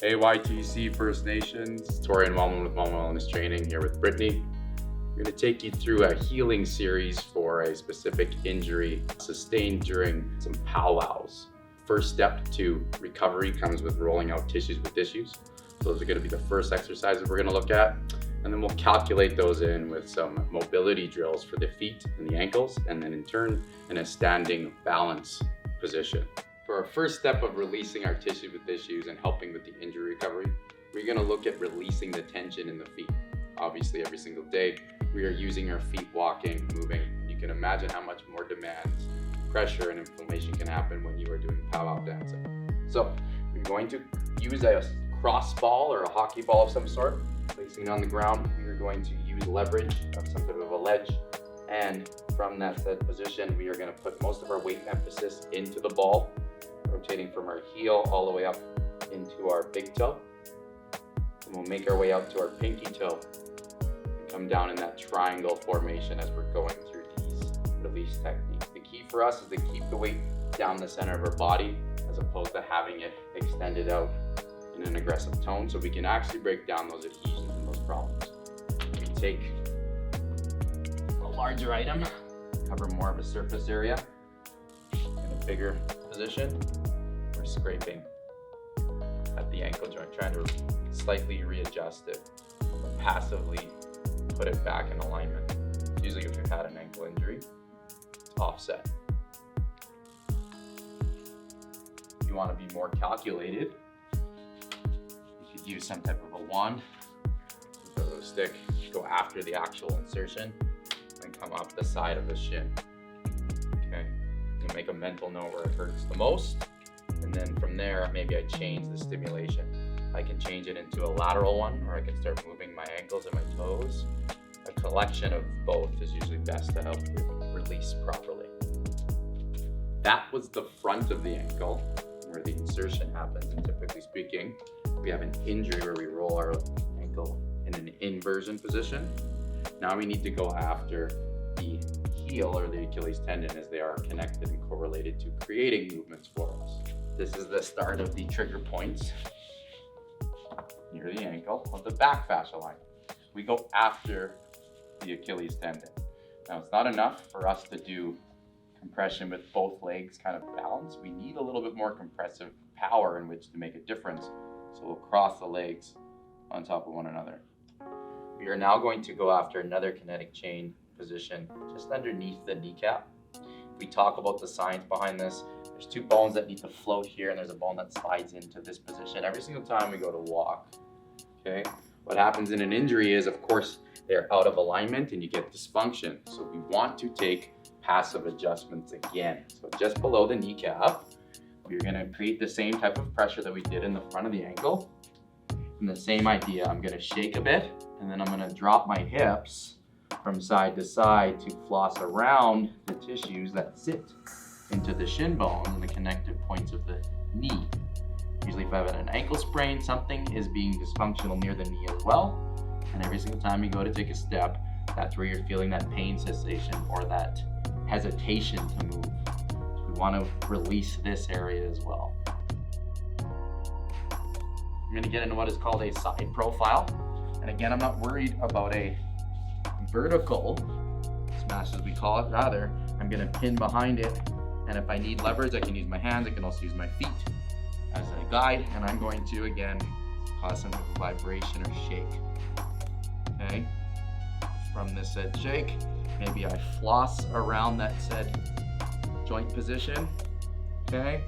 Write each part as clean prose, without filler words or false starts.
AYTC First Nations, Taurean Wellman with Wellman Wellness Training here with Brittany. We're going to take you through a healing series for a specific injury sustained during some powwows. First step to recovery comes with rolling out tissues with issues. So those are going to be the first exercises we're going to look at. And then we'll calculate those in with some mobility drills for the feet and the ankles, and then in turn in a standing balance position. For our first step of releasing our tissues with issues and helping with the injury recovery, we're going to look at releasing the tension in the feet. Obviously, every single day we are using our feet, walking, moving. You can imagine how much more demands, pressure, and inflammation can happen when you are doing powwow dancing. So we're going to use a cross ball or a hockey ball of some sort, placing it on the ground. We are going to use leverage of some type of a ledge, and from that said position, we are going to put most of our weight and emphasis into the ball, rotating from our heel all the way up into our big toe. And we'll make our way out to our pinky toe and come down in that triangle formation as we're going through these release techniques. The key for us is to keep the weight down the center of our body as opposed to having it extended out in an aggressive tone, so we can actually break down those adhesions and those problems. We take a larger item, cover more of a surface area in a bigger position. We're scraping at the ankle joint, trying to slightly readjust it, or passively put it back in alignment. Usually if you've had an ankle injury, it's offset. If you want to be more calculated, you could use some type of a wand, some type of a stick, go after the actual insertion, and come up the side of the shin. Okay, you make a mental note where it hurts the most, and then from there, maybe I change the stimulation. I can change it into a lateral one, or I can start moving my ankles and my toes. A collection of both is usually best to help you release properly. That was the front of the ankle, where the insertion happens, and typically speaking, we have an injury where we roll our ankle in an inversion position. Now we need to go after the heel or the Achilles tendon, as they are connected and correlated to creating movements for us. This is the start of the trigger points near the ankle of the back fascia line. We go after the Achilles tendon. Now it's not enough for us to do compression with both legs kind of balanced. We need a little bit more compressive power in which to make a difference. So we'll cross the legs on top of one another. We are now going to go after another kinetic chain position just underneath the kneecap. We talk about the science behind this. There's two bones that need to float here, and there's a bone that slides into this position every single time we go to walk. Okay. What happens in an injury is, of course, they're out of alignment and you get dysfunction. So we want to take passive adjustments again. So just below the kneecap, we're going to create the same type of pressure that we did in the front of the ankle. And the same idea, I'm going to shake a bit, and then I'm going to drop my hips from side to side to floss around the tissues that sit into the shin bone and the connective points of the knee. Usually if I have an ankle sprain, something is being dysfunctional near the knee as well. And every single time you go to take a step, that's where you're feeling that pain cessation or that hesitation to move. So we want to release this area as well. I'm going to get into what is called a side profile. And again, I'm not worried about a vertical smash, as we call it. Rather, I'm going to pin behind it. And if I need leverage, I can use my hands. I can also use my feet as a guide. And I'm going to, again, cause some type of vibration or shake. Okay. From this said shake, maybe I floss around that said joint position. Okay.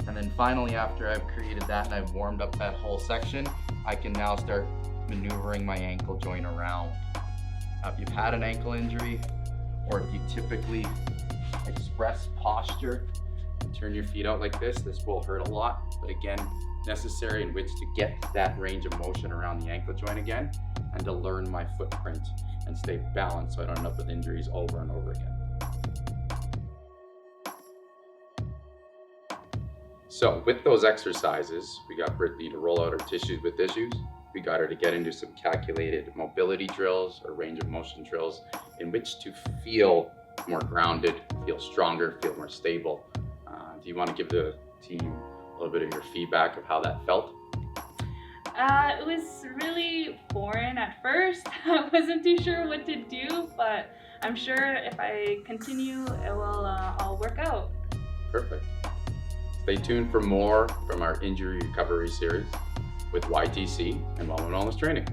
And then finally, after I've created that and I've warmed up that whole section, I can now start maneuvering my ankle joint around. If you've had an ankle injury, or if you typically express posture and turn your feet out like this will hurt a lot. But again, necessary in which to get that range of motion around the ankle joint again, and to learn my footprint and stay balanced so I don't end up with injuries over and over again. So with those exercises, we got Brittany to roll out her tissues with issues. We got her to get into some calculated mobility drills or range of motion drills in which to feel more grounded, feel stronger, feel more stable. Do you want to give the team a little bit of your feedback of how that felt? It was really foreign at first. I wasn't too sure what to do, but I'm sure if I continue, it will all work out. Perfect. Stay tuned for more from our injury recovery series with YTC and Wellman Wellness Training.